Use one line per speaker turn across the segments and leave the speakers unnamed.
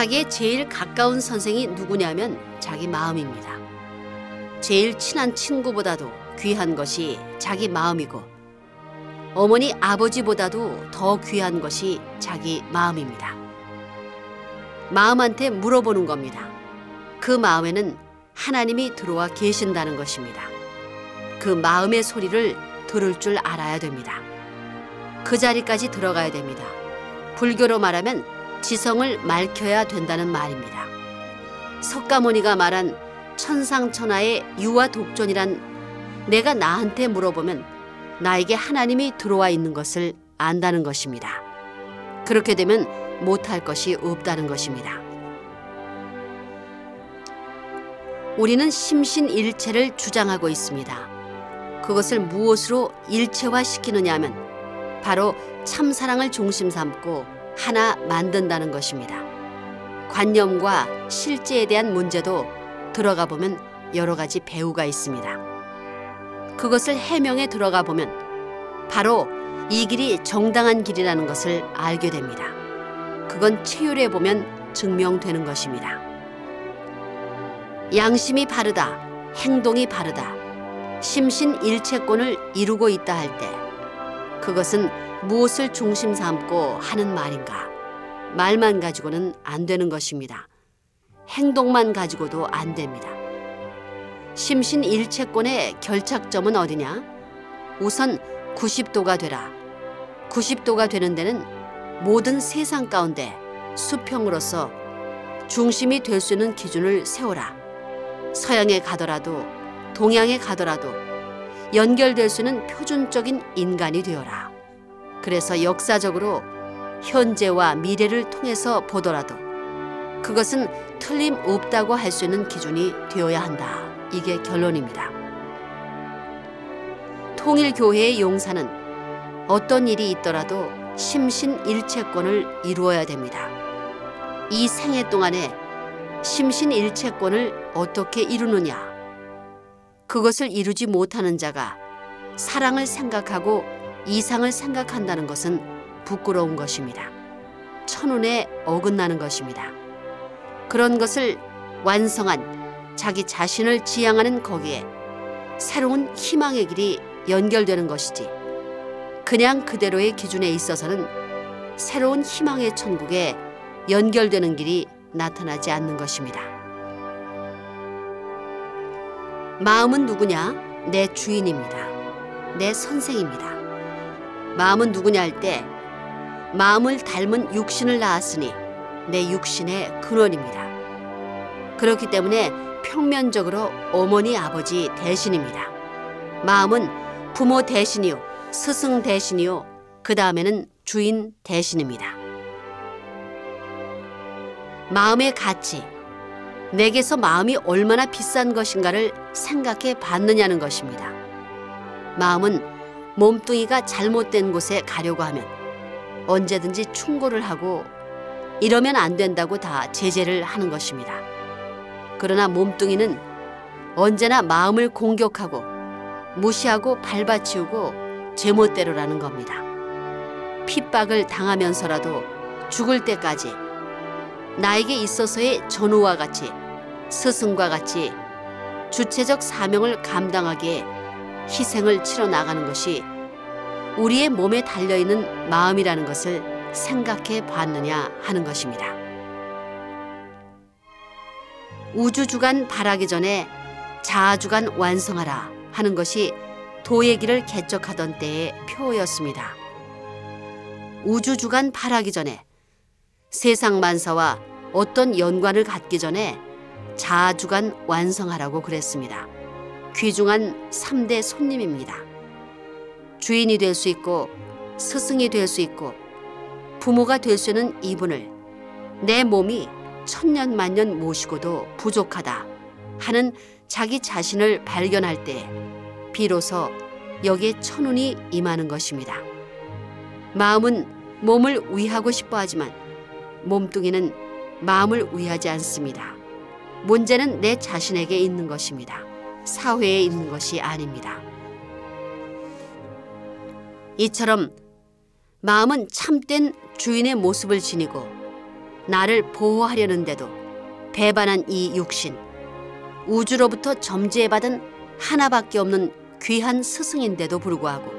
자기의 제일 가까운 선생이 누구냐면 자기 마음입니다. 제일 친한 친구보다도 귀한 것이 자기 마음이고 어머니 아버지보다도 더 귀한 것이 자기 마음입니다. 마음한테 물어보는 겁니다. 그 마음에는 하나님이 들어와 계신다는 것입니다. 그 마음의 소리를 들을 줄 알아야 됩니다. 그 자리까지 들어가야 됩니다. 불교로 말하면 지성을 맑혀야 된다는 말입니다. 석가모니가 말한 천상천하의 유아독존이란 내가 나한테 물어보면 나에게 하나님이 들어와 있는 것을 안다는 것입니다. 그렇게 되면 못할 것이 없다는 것입니다. 우리는 심신일체를 주장하고 있습니다. 그것을 무엇으로 일체화시키느냐 하면 바로 참사랑을 중심 삼고 하나 만든다는 것입니다. 관념과 실제에 대한 문제도 들어가 보면 여러 가지 배우가 있습니다. 그것을 해명에 들어가 보면 바로 이 길이 정당한 길이라는 것을 알게 됩니다. 그건 체율에 보면 증명되는 것입니다. 양심이 바르다, 행동이 바르다, 심신일체권을 이루고 있다 할 때 그것은 무엇을 중심 삼고 하는 말인가? 말만 가지고는 안 되는 것입니다. 행동만 가지고도 안 됩니다. 심신일체권의 결착점은 어디냐? 우선 90도가 되라. 90도가 되는 데는 모든 세상 가운데 수평으로서 중심이 될 수 있는 기준을 세워라. 서양에 가더라도 동양에 가더라도 연결될 수 있는 표준적인 인간이 되어라. 그래서 역사적으로 현재와 미래를 통해서 보더라도 그것은 틀림없다고 할 수 있는 기준이 되어야 한다. 이게 결론입니다. 통일교회의 용사는 어떤 일이 있더라도 심신일체권을 이루어야 됩니다. 이 생애 동안에 심신일체권을 어떻게 이루느냐? 그것을 이루지 못하는 자가 사랑을 생각하고 이상을 생각한다는 것은 부끄러운 것입니다. 천운에 어긋나는 것입니다. 그런 것을 완성한 자기 자신을 지향하는 거기에 새로운 희망의 길이 연결되는 것이지 그냥 그대로의 기준에 있어서는 새로운 희망의 천국에 연결되는 길이 나타나지 않는 것입니다. 마음은 누구냐? 내 주인입니다. 내 선생입니다. 마음은 누구냐 할 때 마음을 닮은 육신을 낳았으니 내 육신의 근원입니다. 그렇기 때문에 평면적으로 어머니 아버지 대신입니다. 마음은 부모 대신이요 스승 대신이요 그 다음에는 주인 대신입니다. 마음의 가치, 내게서 마음이 얼마나 비싼 것인가를 생각해 봤느냐는 것입니다. 마음은 몸뚱이가 잘못된 곳에 가려고 하면 언제든지 충고를 하고 이러면 안 된다고 다 제재를 하는 것입니다. 그러나 몸뚱이는 언제나 마음을 공격하고 무시하고 밟아치우고 제멋대로라는 겁니다. 핍박을 당하면서라도 죽을 때까지 나에게 있어서의 전우와 같이 스승과 같이 주체적 사명을 감당하기에 희생을 치러 나가는 것이 우리의 몸에 달려있는 마음이라는 것을 생각해 봤느냐 하는 것입니다. 우주주간 바라기 전에 자아주간 완성하라 하는 것이 도의 길을 개척하던 때의 표어였습니다. 우주주간 바라기 전에 세상 만사와 어떤 연관을 갖기 전에 자아주간 완성하라고 그랬습니다. 귀중한 3대 손님입니다. 주인이 될 수 있고 스승이 될 수 있고 부모가 될 수 있는 이분을 내 몸이 천년만년 모시고도 부족하다 하는 자기 자신을 발견할 때 비로소 여기에 천운이 임하는 것입니다. 마음은 몸을 위하고 싶어 하지만 몸뚱이는 마음을 위하지 않습니다. 문제는 내 자신에게 있는 것입니다. 사회에 있는 것이 아닙니다. 이처럼 마음은 참된 주인의 모습을 지니고 나를 보호하려는데도 배반한 이 육신, 우주로부터 점지해받은 하나밖에 없는 귀한 스승인데도 불구하고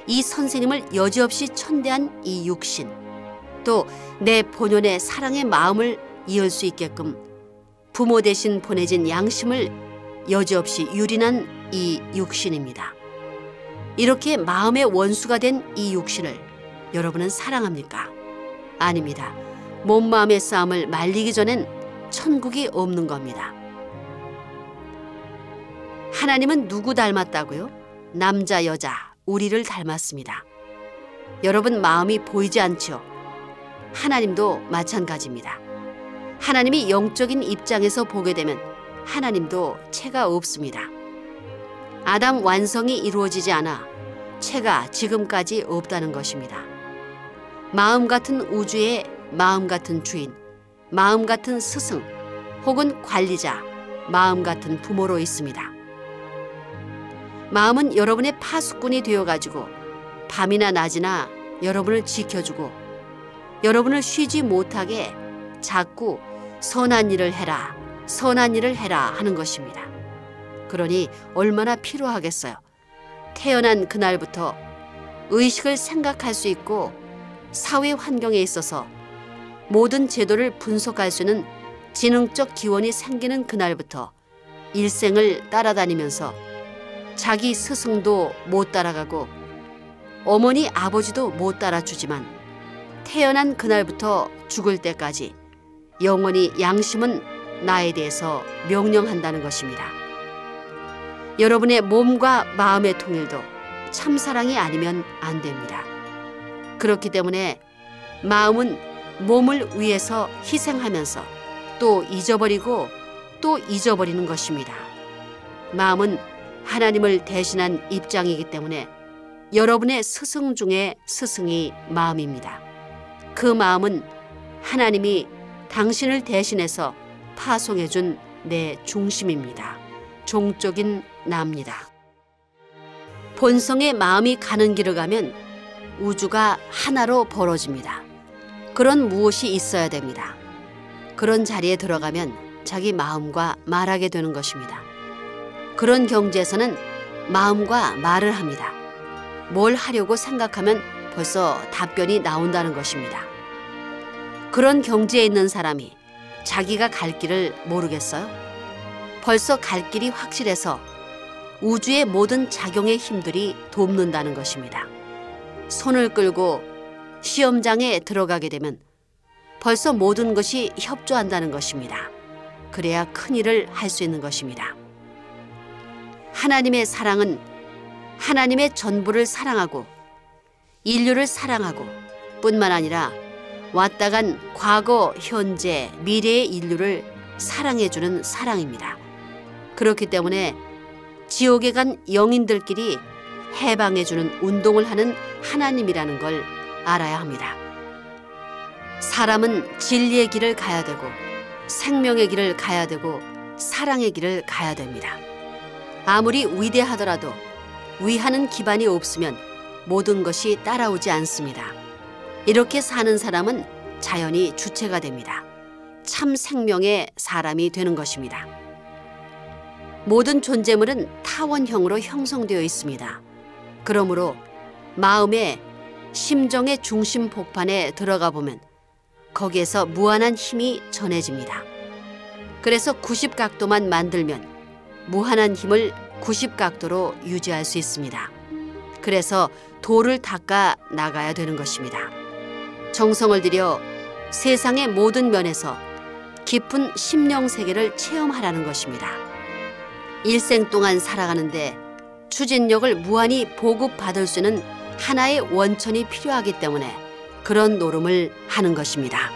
이 선생님을 여지없이 천대한 이 육신, 또 내 본연의 사랑의 마음을 이을 수 있게끔 부모 대신 보내진 양심을 여지없이 유린한 이 육신입니다. 이렇게 마음의 원수가 된 이 육신을 여러분은 사랑합니까? 아닙니다. 몸 마음의 싸움을 말리기 전엔 천국이 없는 겁니다. 하나님은 누구 닮았다고요? 남자, 여자, 우리를 닮았습니다. 여러분 마음이 보이지 않죠? 하나님도 마찬가지입니다. 하나님이 영적인 입장에서 보게 되면 하나님도 채가 없습니다. 아담 완성이 이루어지지 않아 채가 지금까지 없다는 것입니다. 마음 같은 우주에 마음 같은 주인, 마음 같은 스승 혹은 관리자, 마음 같은 부모로 있습니다. 마음은 여러분의 파수꾼이 되어가지고 밤이나 낮이나 여러분을 지켜주고 여러분을 쉬지 못하게 자꾸 선한 일을 해라, 선한 일을 해라 하는 것입니다. 그러니 얼마나 필요하겠어요. 태어난 그날부터 의식을 생각할 수 있고 사회 환경에 있어서 모든 제도를 분석할 수 있는 지능적 기원이 생기는 그날부터 일생을 따라다니면서 자기 스승도 못 따라가고 어머니 아버지도 못 따라주지만 태어난 그날부터 죽을 때까지 영원히 양심은 나에 대해서 명령한다는 것입니다. 여러분의 몸과 마음의 통일도 참사랑이 아니면 안 됩니다. 그렇기 때문에 마음은 몸을 위해서 희생하면서 또 잊어버리고 또 잊어버리는 것입니다. 마음은 하나님을 대신한 입장이기 때문에 여러분의 스승 중에 스승이 마음입니다. 그 마음은 하나님이 당신을 대신해서 파송해 준 내 중심입니다. 종적인 나입니다. 본성의 마음이 가는 길을 가면 우주가 하나로 벌어집니다. 그런 무엇이 있어야 됩니다. 그런 자리에 들어가면 자기 마음과 말하게 되는 것입니다. 그런 경지에서는 마음과 말을 합니다. 뭘 하려고 생각하면 벌써 답변이 나온다는 것입니다. 그런 경지에 있는 사람이 자기가 갈 길을 모르겠어요? 벌써 갈 길이 확실해서 우주의 모든 작용의 힘들이 돕는다는 것입니다. 손을 끌고 시험장에 들어가게 되면 벌써 모든 것이 협조한다는 것입니다. 그래야 큰 일을 할 수 있는 것입니다. 하나님의 사랑은 하나님의 전부를 사랑하고 인류를 사랑하고 뿐만 아니라 왔다 간 과거, 현재, 미래의 인류를 사랑해주는 사랑입니다. 그렇기 때문에 지옥에 간 영인들끼리 해방해주는 운동을 하는 하나님이라는 걸 알아야 합니다. 사람은 진리의 길을 가야 되고 생명의 길을 가야 되고 사랑의 길을 가야 됩니다. 아무리 위대하더라도 위하는 기반이 없으면 모든 것이 따라오지 않습니다. 이렇게 사는 사람은 자연히 주체가 됩니다. 참 생명의 사람이 되는 것입니다. 모든 존재물은 타원형으로 형성되어 있습니다. 그러므로 마음의 심정의 중심 복판에 들어가 보면 거기에서 무한한 힘이 전해집니다. 그래서 90각도만 만들면 무한한 힘을 90각도로 유지할 수 있습니다. 그래서 도를 닦아 나가야 되는 것입니다. 정성을 들여 세상의 모든 면에서 깊은 심령 세계를 체험하라는 것입니다. 일생 동안 살아가는데 추진력을 무한히 보급받을 수 있는 하나의 원천이 필요하기 때문에 그런 노름을 하는 것입니다.